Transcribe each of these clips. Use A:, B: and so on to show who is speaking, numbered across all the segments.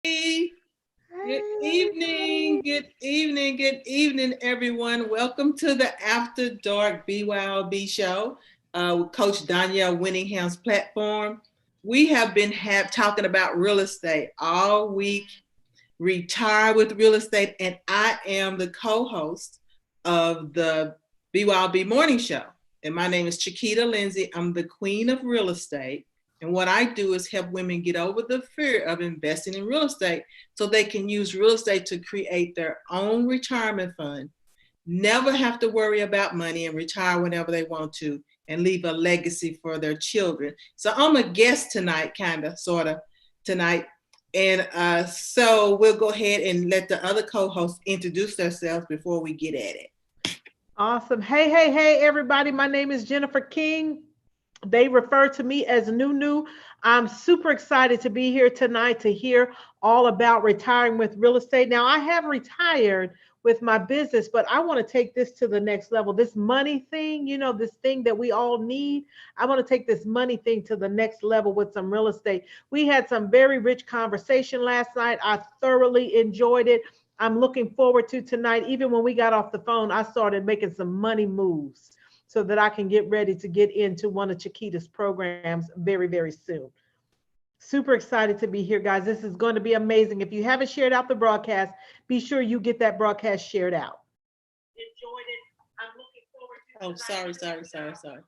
A: Good evening, good evening, everyone. Welcome to the After Dark BYOB show with Coach Danielle Winningham's platform. We have been talking about real estate all week, retire with real estate, and I am the co-host of the BYOB morning show. And my name is Chiquita Lindsay. I'm the queen of real estate. And what I do is help women get over the fear of investing in real estate so they can use real estate to create their own retirement fund, never have to worry about money and retire whenever they want to and leave a legacy for their children. So I'm a guest tonight, sort of, tonight. And so we'll go ahead and let the other co-hosts introduce themselves before we get at it.
B: Awesome. Hey, everybody. My name is Jennifer King. They refer to me as Nunu. I'm super excited to be here tonight to hear all about retiring with real estate. Now, I have retired with my business, but I want to take this to the next level. This money thing, this thing that we all need. I want to take this money thing to the next level with some real estate. We had some very rich conversation last night. I thoroughly enjoyed it. I'm looking forward to tonight. Even when we got off the phone, I started making some money moves so that I can get ready to get into one of Chiquita's programs very, very soon. Super excited to be here, guys. This is going to be amazing. If you haven't shared out the broadcast, be sure you get that broadcast shared out. Enjoyed it. I'm looking forward to
A: Sorry.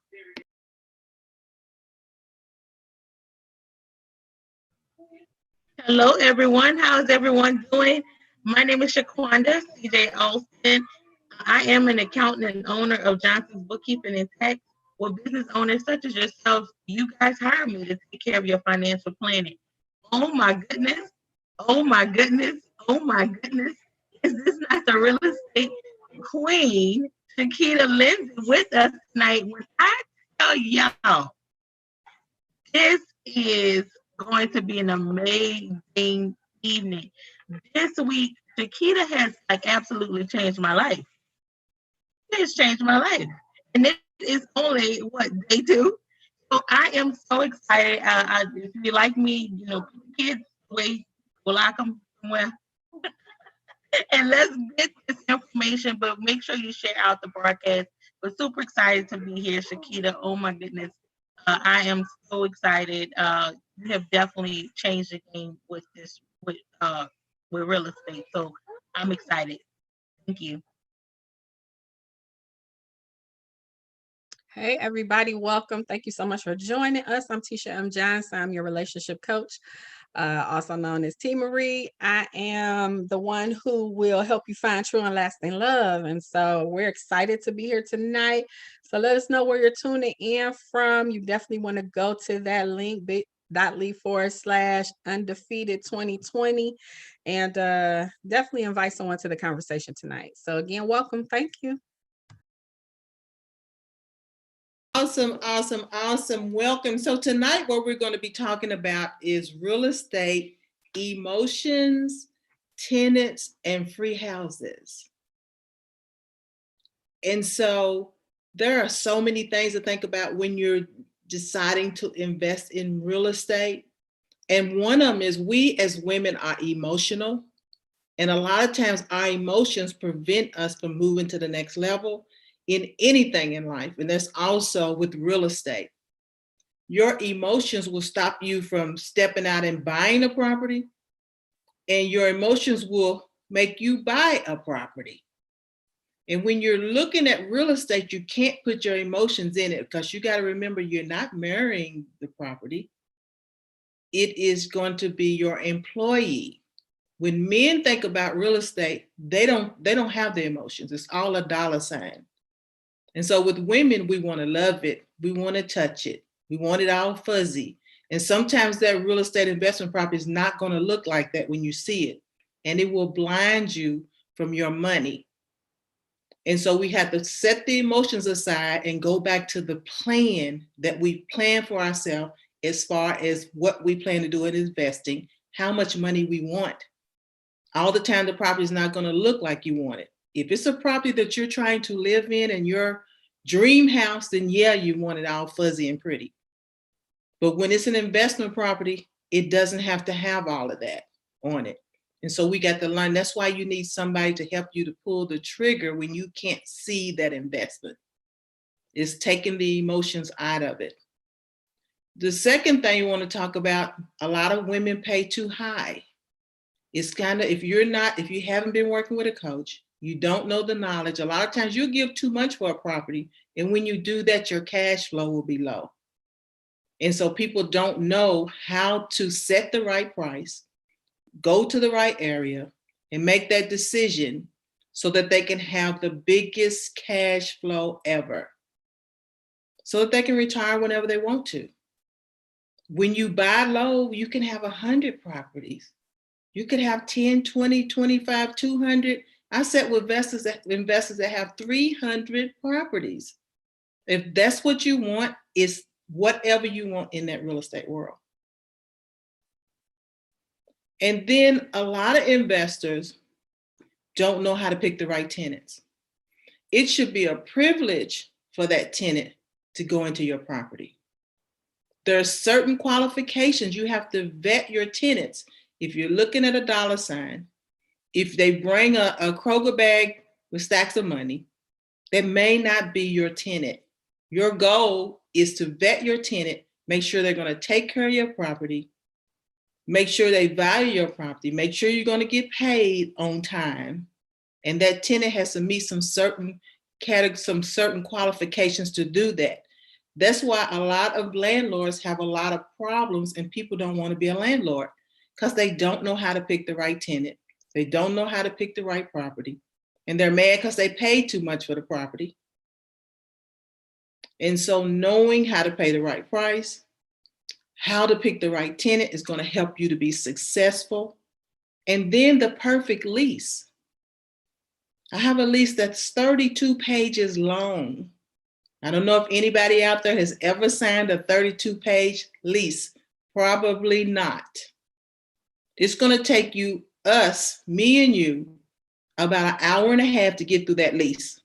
C: Hello, everyone. How is everyone doing? My name is Shaquanda CJ Alston. I am an accountant and owner of Johnson's Bookkeeping and Tax. Well, business owners such as yourselves, you guys hire me to take care of your financial planning. Oh my goodness. Oh my goodness. Oh my goodness. Is this not the real estate queen, Chiquita Lindsay, with us tonight? When I tell y'all, this is going to be an amazing evening. This week, Chiquita has absolutely changed my life. It has changed my life. And it is only, day 2? So I am so excited. If you like me, kids, wait, we'll lock them somewhere. And let's get this information, but make sure you share out the broadcast. We're super excited to be here, Chiquita. Oh my goodness. I am so excited. You have definitely changed the game with this, with real estate. So I'm excited. Thank you.
D: Hey, everybody, welcome. Thank you so much for joining us. I'm Tisha M. Johnson. I'm your relationship coach, also known as T. Marie. I am the one who will help you find true and lasting love. And so we're excited to be here tonight. So let us know where you're tuning in from. You definitely want to go to that link, bit.ly/undefeated2020, and definitely invite someone to the conversation tonight. So again, welcome. Thank you.
A: Awesome. Welcome. So tonight what we're going to be talking about is real estate, emotions, tenants, and free houses. And so there are so many things to think about when you're deciding to invest in real estate. And one of them is we as women are emotional. And a lot of times our emotions prevent us from moving to the next level in anything in life. And that's also with real estate. Your emotions will stop you from stepping out and buying a property, and your emotions will make you buy a property. And when you're looking at real estate, you can't put your emotions in it because you got to remember you're not marrying the property. It is going to be your employee. When men think about real estate, they don't have the emotions. It's all a dollar sign. And so with women, we want to love it. We want to touch it. We want it all fuzzy. And sometimes that real estate investment property is not going to look like that when you see it. And it will blind you from your money. And so we have to set the emotions aside and go back to the plan that we plan for ourselves as far as what we plan to do in investing, how much money we want. All the time, the property is not going to look like you want it. If it's a property that you're trying to live in and your dream house, then yeah, you want it all fuzzy and pretty. But when it's an investment property, it doesn't have to have all of that. on it. And so we got to learn. That's why you need somebody to help you to pull the trigger when you can't see that investment. It's taking the emotions out of it. The second thing you want to talk about, a lot of women pay too high. It's kind of, if you haven't been working with a coach, you don't know the knowledge. A lot of times you'll give too much for a property. And when you do that, your cash flow will be low. And so people don't know how to set the right price, go to the right area, and make that decision so that they can have the biggest cash flow ever, so that they can retire whenever they want to. When you buy low, you can have 100 properties. You could have 10, 20, 25, 200. I sat with investors that have 300 properties. If that's what you want, it's whatever you want in that real estate world. And then a lot of investors don't know how to pick the right tenants. It should be a privilege for that tenant to go into your property. There are certain qualifications. You have to vet your tenants. If you're looking at a dollar sign, if they bring a Kroger bag with stacks of money, that may not be your tenant. Your goal is to vet your tenant, make sure they're going to take care of your property, make sure they value your property, make sure you're going to get paid on time. And that tenant has to meet some certain qualifications to do that. That's why a lot of landlords have a lot of problems and people don't want to be a landlord, because they don't know how to pick the right tenant. They don't know how to pick the right property. And they're mad because they paid too much for the property. And so knowing how to pay the right price, how to pick the right tenant is going to help you to be successful. And then the perfect lease. I have a lease that's 32 pages long. I don't know if anybody out there has ever signed a 32-page lease. Probably not. It's going to take me and you, about an hour and a half to get through that lease.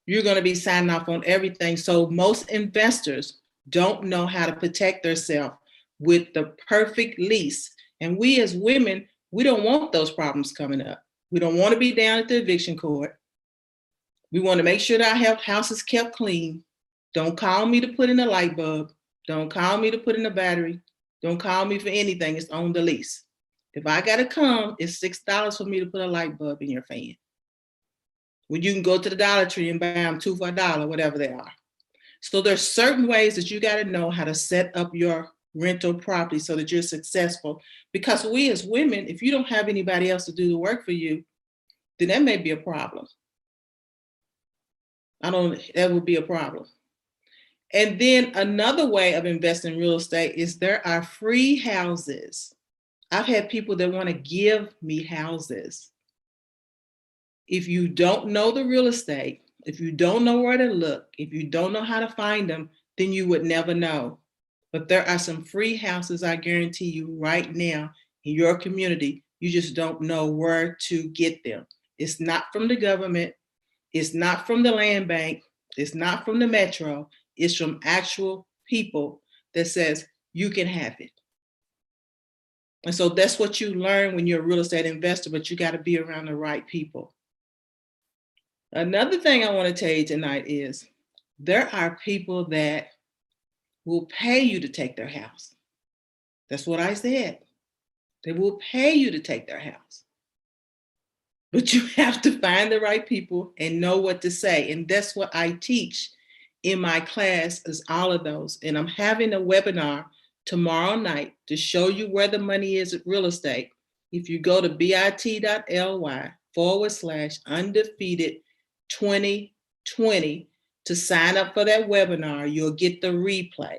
A: You're going to be signing off on everything. So most investors don't know how to protect themselves with the perfect lease. And we as women, we don't want those problems coming up. We don't want to be down at the eviction court. We want to make sure that our house is kept clean. Don't call me to put in a light bulb. Don't call me to put in a battery. Don't call me for anything. It's on the lease. If I got to come, it's $6 for me to put a light bulb in your fan. When you can go to the Dollar Tree and buy them 2 for $1, whatever they are. So there's certain ways that you got to know how to set up your rental property so that you're successful. Because we as women, if you don't have anybody else to do the work for you, then that may be a problem. That would be a problem. And then another way of investing in real estate is there are free houses. I've had people that want to give me houses. If you don't know the real estate, if you don't know where to look, if you don't know how to find them, then you would never know. But there are some free houses, I guarantee you right now in your community. You just don't know where to get them. It's not from the government. It's not from the land bank. It's not from the metro. It's from actual people that says you can have it. And so that's what you learn when you're a real estate investor, but you got to be around the right people. Another thing I want to tell you tonight is there are people that will pay you to take their house. That's what I said. They will pay you to take their house. But you have to find the right people and know what to say. And that's what I teach in my class, is all of those. And I'm having a webinar tomorrow night to show you where the money is at real estate. If you go to bit.ly/undefeated2020 to sign up for that webinar, you'll get the replay.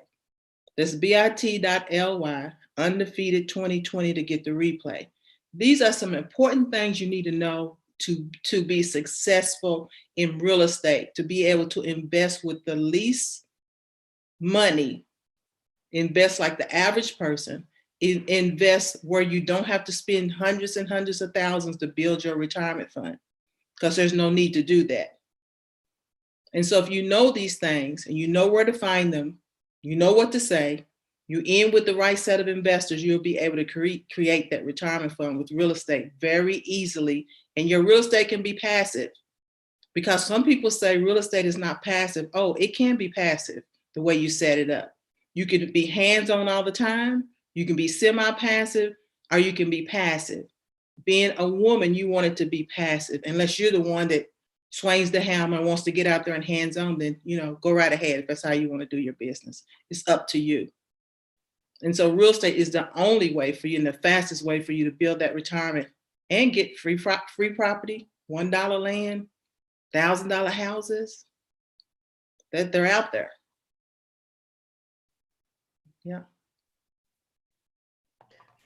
A: That's bit.ly/undefeated2020 to get the replay. These are some important things you need to know to be successful in real estate, to be able to invest with the least money, invest like the average person, invest where you don't have to spend hundreds and hundreds of thousands to build your retirement fund, because there's no need to do that. And so if you know these things and you know where to find them, you know what to say, You in with the right set of investors, you'll be able to create that retirement fund with real estate very easily. And your real estate can be passive, because some people say real estate is not passive. Oh, it can be passive the way you set it up. You can be hands-on all the time. You can be semi-passive, or you can be passive. Being a woman, you want it to be passive. Unless you're the one that swings the hammer and wants to get out there and hands-on, then, go right ahead if that's how you want to do your business. It's up to you. And so real estate is the only way for you and the fastest way for you to build that retirement and get free property, $1 land, $1,000 houses, that they're out there. Yeah.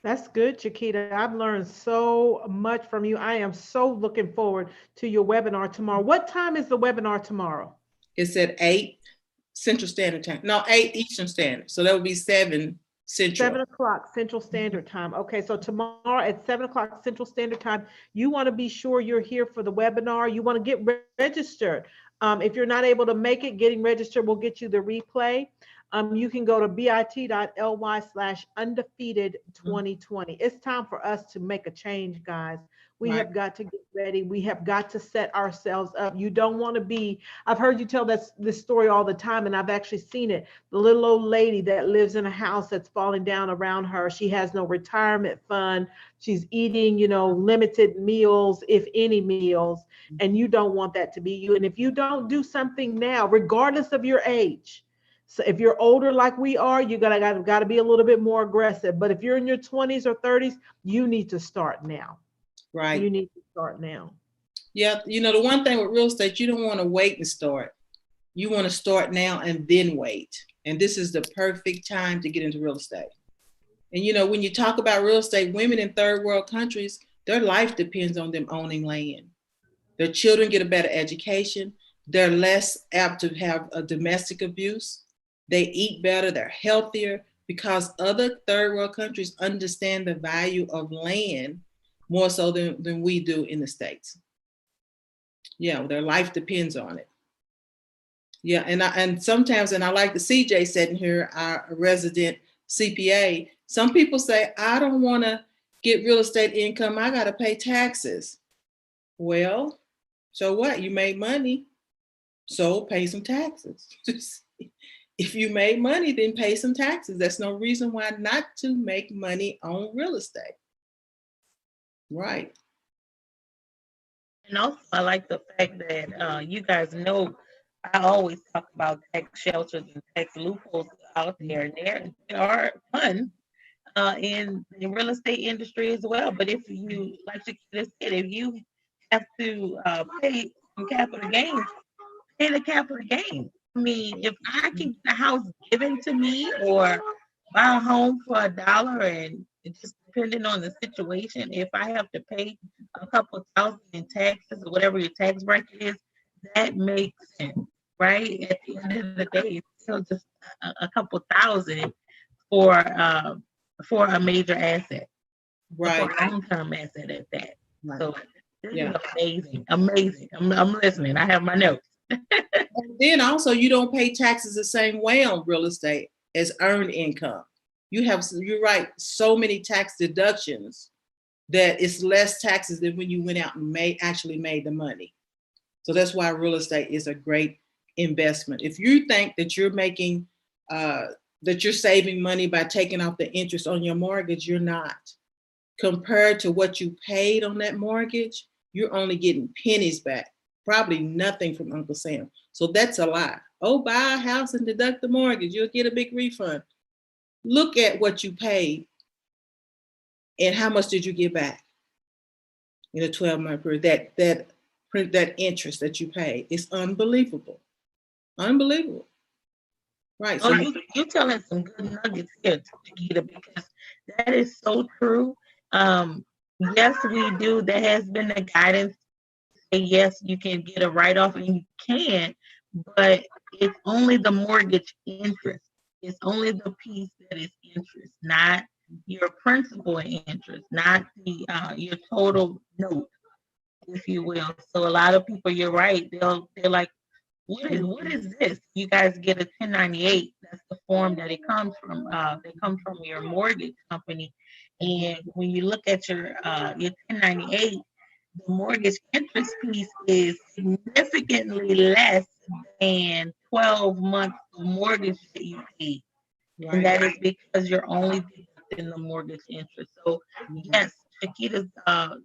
B: That's good, Chiquita. I've learned so much from you. I am so looking forward to your webinar tomorrow. What time is the webinar tomorrow?
A: It's at 8 Central Standard Time. No, 8 Eastern Standard. So that would be 7 Central.
B: 7 o'clock Central Standard Time. Okay, so tomorrow at 7 o'clock Central Standard Time, you want to be sure you're here for the webinar. You want to get registered. If you're not able to make it, getting registered will get you the replay. You can go to bit.ly/undefeated2020. It's time for us to make a change, guys. We have got to get ready. We have got to set ourselves up. You don't want to be, I've heard you tell this story all the time, and I've actually seen it. The little old lady that lives in a house that's falling down around her. She has no retirement fund. She's eating, limited meals, if any meals, and you don't want that to be you. And if you don't do something now, regardless of your age, so if you're older like we are, you gotta be a little bit more aggressive. But if you're in your 20s or 30s, you need to start now.
A: Right.
B: You need to start now.
A: Yeah. The one thing with real estate, you don't want to wait and start. You want to start now and then wait. And this is the perfect time to get into real estate. And, when you talk about real estate, women in third world countries, their life depends on them owning land. Their children get a better education. They're less apt to have a domestic abuse. They eat better. They're healthier because other third world countries understand the value of land more so than we do in the States. Yeah, their life depends on it. Yeah, and sometimes, and I like the CJ sitting here, our resident CPA, some people say, I don't want to get real estate income. I got to pay taxes. Well, so what? You made money, so pay some taxes. If you made money, then pay some taxes. There's no reason why not to make money on real estate. Right.
C: And also, I like the fact that you guys know I always talk about tax shelters and tax loopholes out there, and there are fun in the real estate industry as well. But if you, like you just said, if you have to pay some capital gains, pay the capital gains. I mean, if I can get a house given to me or buy a home for $1, and it's just depending on the situation, if I have to pay a couple thousand in taxes or whatever your tax bracket is, that makes sense, right? At the end of the day, it's still just a couple thousand for a major asset,
A: Right.
C: for a long-term asset at that.
A: Right.
C: So this is amazing. I'm listening. I have my notes.
A: And then also, you don't pay taxes the same way on real estate as earned income. You're right, so many tax deductions that it's less taxes than when you went out and actually made the money. So that's why real estate is a great investment. If you think that you're making, that you're saving money by taking off the interest on your mortgage, you're not. Compared to what you paid on that mortgage, you're only getting pennies back, probably nothing from Uncle Sam. So that's a lie. Oh, buy a house and deduct the mortgage, you'll get a big refund. Look at what you paid and how much did you get back in a 12-month period. That interest that you paid is unbelievable. Unbelievable. Right.
C: So you're telling some good nuggets here, Chiquita, because that is so true. Yes, we do. There has been a guidance to say, yes, you can get a write-off, and you can, but it's only the mortgage interest. It's only the piece that is interest, not your principal and interest, not the your total note, if you will. So a lot of people, you're right. They're like, what is this? You guys get a 1098. That's the form that it comes from. They come from your mortgage company. And when you look at your 1098, the mortgage interest piece is significantly less than 12 months of mortgage that you pay. And that is because you're only deducting the mortgage interest. So yes, Shakita's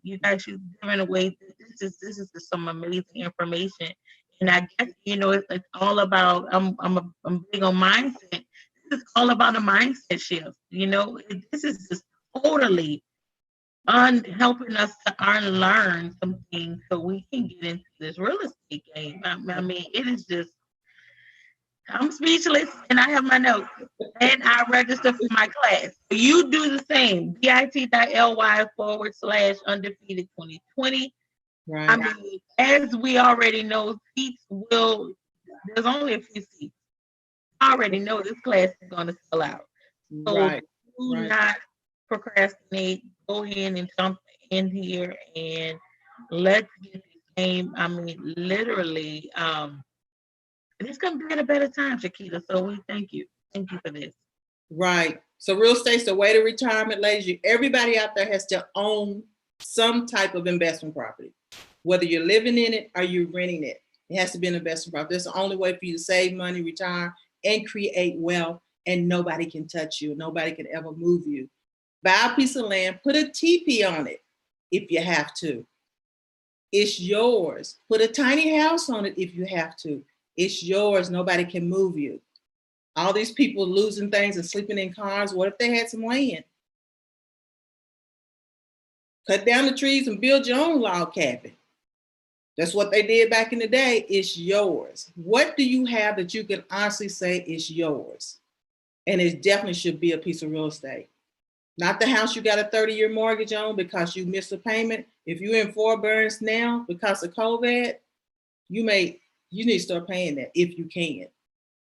C: you guys, she's giving away, this is just some amazing information. And I guess it's all about, I'm big on mindset. This is all about a mindset shift. This is just totally helping us to unlearn some things so we can get into this real estate game. I mean, it is just, I'm speechless, and I have my notes, and I registered for my class. You do the same. bit.ly/undefeated 2020.
A: Right.
C: I mean, as we already know, there's only a few seats. I already know this class is going to sell out. So
A: Right.
C: do not procrastinate. Go ahead and jump in here, and let's get this game. I mean, literally, it's going to be at a better time, Shakita. So we thank you. Thank you for this.
A: Right. So real estate's the way to retirement, ladies. Everybody out there has to own some type of investment property, whether you're living in it or you're renting it. It has to be an investment property. That's the only way for you to save money, retire, and create wealth, and nobody can touch you. Nobody can ever move you. Buy a piece of land, put a teepee on it if you have to. It's yours. Put a tiny house on it if you have to. It's yours. Nobody can move you. All these people losing things and sleeping in cars. What if they had some land? Cut down the trees and build your own log cabin. That's what they did back in the day. It's yours. What do you have that you can honestly say is yours? And it definitely should be a piece of real estate. Not the house you got a 30-year mortgage on because you missed a payment. If you're in forbearance now because of COVID, you need to start paying that if you can.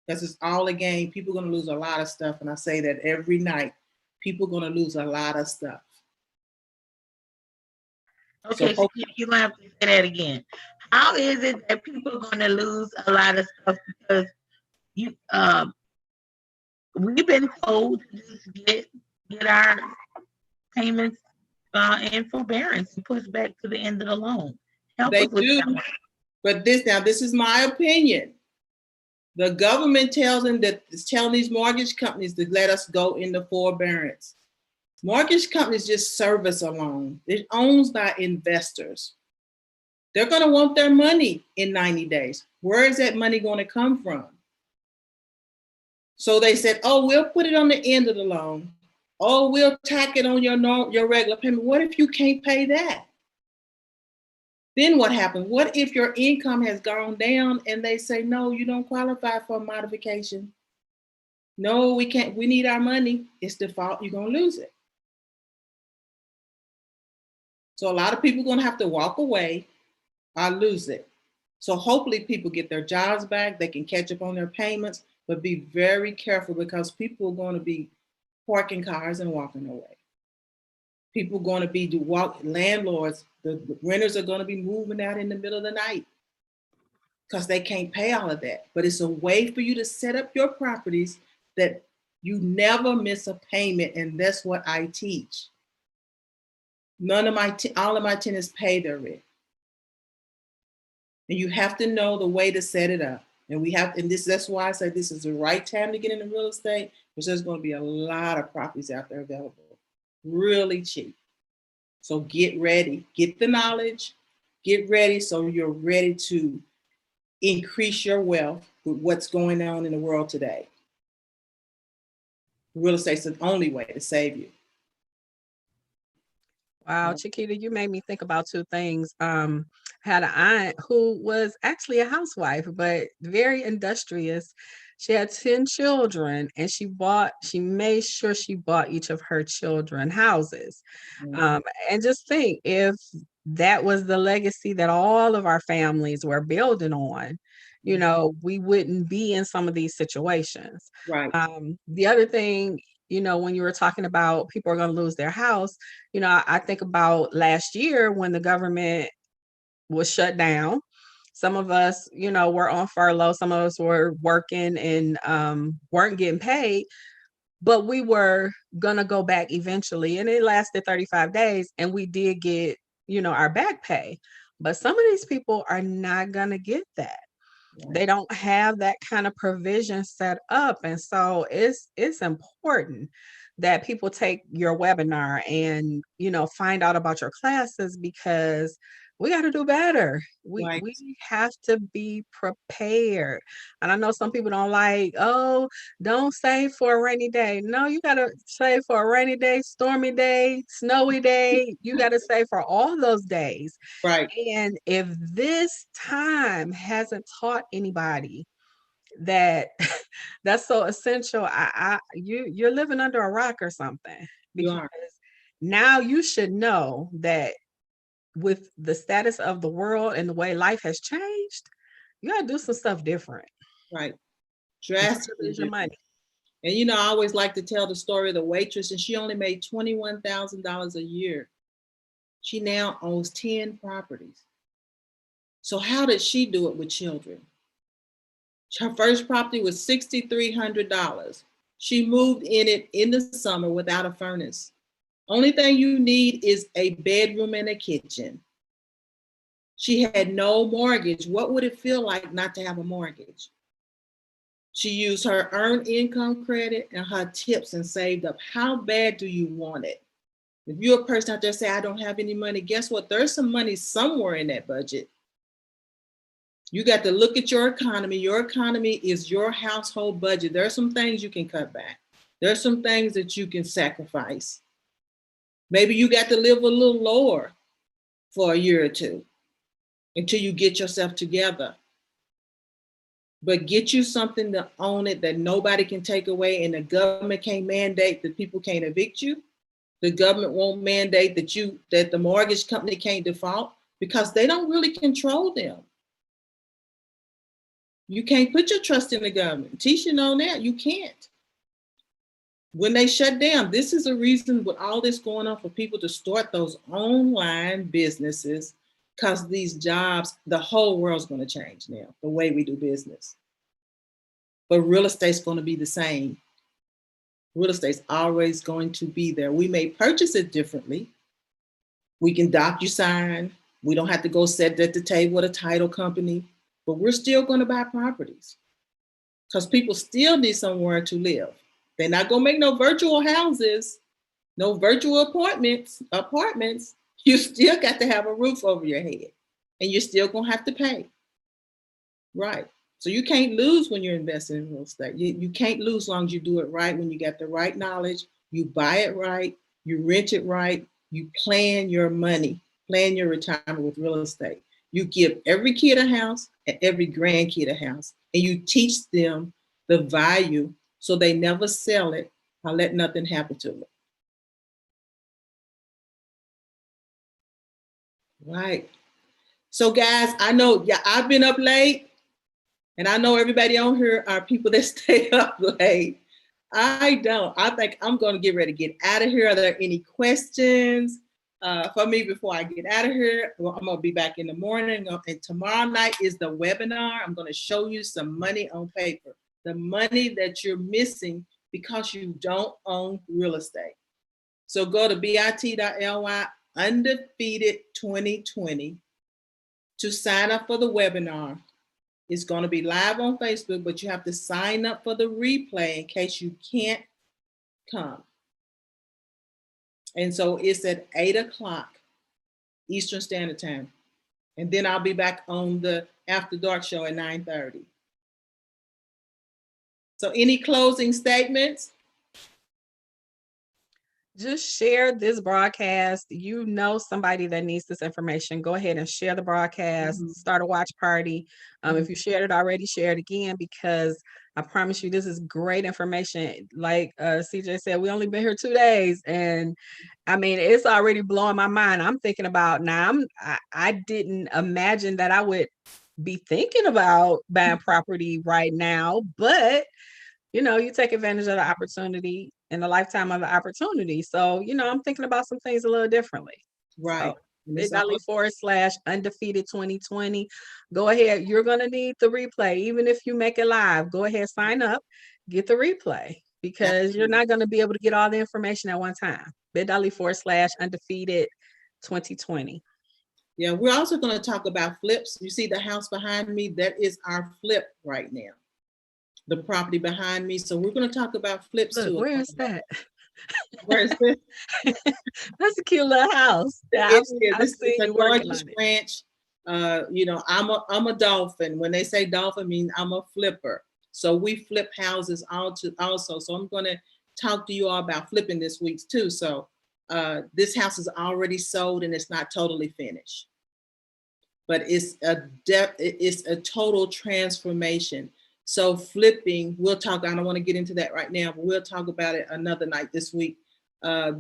A: Because it's all a game. People are going to lose a lot of stuff. And I say that every night. People are going to lose a lot of stuff.
C: Okay, so you're going to have to say that again. How is it that people are going to lose a lot of stuff? Because we've been told to just get our payments in forbearance and push back to the end of the loan.
A: They do. But this is my opinion. The government tells them that it's telling these mortgage companies to let us go into forbearance. Mortgage companies just service a loan. It's owned by investors. They're going to want their money in 90 days. Where is that money going to come from? So they said, oh, we'll put it on the end of the loan. Oh, we'll tack it on your regular payment. What if you can't pay that? Then what happens? What if your income has gone down and they say, no, you don't qualify for a modification? No, we can't. We need our money. It's default. You're going to lose it. So a lot of people are going to have to walk away or lose it. So hopefully people get their jobs back. They can catch up on their payments, but be very careful because people are going to be parking cars and walking away. People are going to be landlords, the renters are going to be moving out in the middle of the night because they can't pay all of that. But it's a way for you to set up your properties that you never miss a payment, and that's what I teach. All of my tenants pay their rent. And you have to know the way to set it up. And that's why I say this is the right time to get into real estate, because there's going to be a lot of properties out there available, really cheap. So get ready, get the knowledge, get ready so you're ready to increase your wealth with what's going on in the world today. Real estate's the only way to save you.
D: Wow, Chiquita, you made me think about two things. Had an aunt who was actually a housewife, but very industrious. She had 10 children, and she made sure she bought each of her children houses. And just think, if that was the legacy that all of our families were building on, we wouldn't be in some of these situations.
A: Right.
D: The other thing, when you were talking about people are going to lose their house, I think about last year when the government was shut down. Some of us, were on furlough. Some of us were working and weren't getting paid, but we were gonna go back eventually, and it lasted 35 days, and we did get, our back pay. But some of these people are not gonna get that. They don't have that kind of provision set up. And so it's important that people take your webinar and, find out about your classes, because we got to do better.
A: Right.
D: We have to be prepared. And I know some people don't like, oh, don't save for a rainy day. No, you got to save for a rainy day, stormy day, snowy day. You got to save for all those days.
A: Right.
D: And if this time hasn't taught anybody that that's so essential, you're living under a rock or something,
A: You
D: because
A: are.
D: now you should know that with the status of the world and the way life has changed, you gotta do some stuff different.
A: Right.
D: You can't
A: Drastically
D: lose your
A: different.
D: money.
A: And I always like to tell the story of the waitress, and she only made $21,000 a year. She now owns 10 properties. So how did she do it with children? Her first property was $6,300. She moved in it in the summer without a furnace. Only thing you need is a bedroom and a kitchen. She had no mortgage. What would it feel like not to have a mortgage? She used her earned income credit and her tips and saved up. How bad do you want it? If you're a person out there say, I don't have any money, guess what? There's some money somewhere in that budget. You got to look at your economy. Your economy is your household budget. There are some things you can cut back. There's some things that you can sacrifice. Maybe you got to live a little lower for a year or two until you get yourself together. But get you something to own it that nobody can take away, and the government can't mandate that people can't evict you. The government won't mandate that the mortgage company can't default, because they don't really control them. You can't put your trust in the government. Tisha know that. You can't. When they shut down, this is a reason with all this going on for people to start those online businesses, because these jobs, the whole world's going to change now, the way we do business. But real estate's going to be the same. Real estate's always going to be there. We may purchase it differently. We can DocuSign. We don't have to go sit at the table with a title company, but we're still going to buy properties because people still need somewhere to live. They're not going to make no virtual houses, no virtual apartments. You still got to have a roof over your head, and you're still going to have to pay. Right. So you can't lose when you're investing in real estate. You can't lose as long as you do it right, when you get the right knowledge, you buy it right, you rent it right, you plan your money, plan your retirement with real estate. You give every kid a house and every grandkid a house, and you teach them the value so they never sell it or let nothing happen to them. Right. So guys, I know, I've been up late, and I know everybody on here are people that stay up late. I don't. I think I'm going to get ready to get out of here. Are there any questions for me before I get out of here? Well, I'm going to be back in the morning, and tomorrow night is the webinar. I'm going to show you some money on paper, the money that you're missing because you don't own real estate. So go to bit.ly undefeated 2020 to sign up for the webinar. It's going to be live on Facebook, but you have to sign up for the replay in case you can't come. And so it's at 8:00 Eastern Standard Time. And then I'll be back on the After Dark show at 9:30. So any closing statements?
D: Just share this broadcast. You know somebody that needs this information. Go ahead and share the broadcast.
A: Mm-hmm.
D: Start a watch party. If you shared it already, share it again, because I promise you this is great information. Like CJ said, we only been here 2 days, and I mean, it's already blowing my mind. I'm thinking about now. I didn't imagine that I would be thinking about buying property right now, but you take advantage of the opportunity in the lifetime of the opportunity. So, I'm thinking about some things a little differently.
A: Right.
D: So
A: And it's
D: bit.ly/undefeated 2020. Go ahead. You're going to need the replay. Even if you make it live, go ahead, sign up, get the replay, because you're not going to be able to get all the information at one time. bit.ly/undefeated 2020.
A: Yeah, we're also going to talk about flips. You see the house behind me? That is our flip right now. The property behind me. So we're going to talk about flips
D: Look,
A: too.
D: where is that?
A: Where is this?
D: That's a cute little house. Yeah,
A: This
D: I've
A: is
D: seen
A: a
D: you working
A: gorgeous
D: on it.
A: ranch. I'm a dolphin. When they say dolphin, means I'm a flipper. So we flip houses also. So I'm going to talk to you all about flipping this week too. So this house is already sold and it's not totally finished, but it's a total transformation. So flipping, we'll talk. I don't want to get into that right now, but we'll talk about it another night this week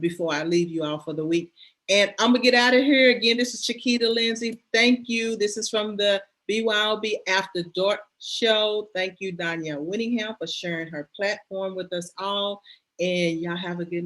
A: before I leave you all for the week. And I'm gonna get out of here again. This is Chiquita Lindsay. Thank you. This is from the BYOB After Dark show. Thank you, Danielle Winningham, for sharing her platform with us all. And y'all have a good night.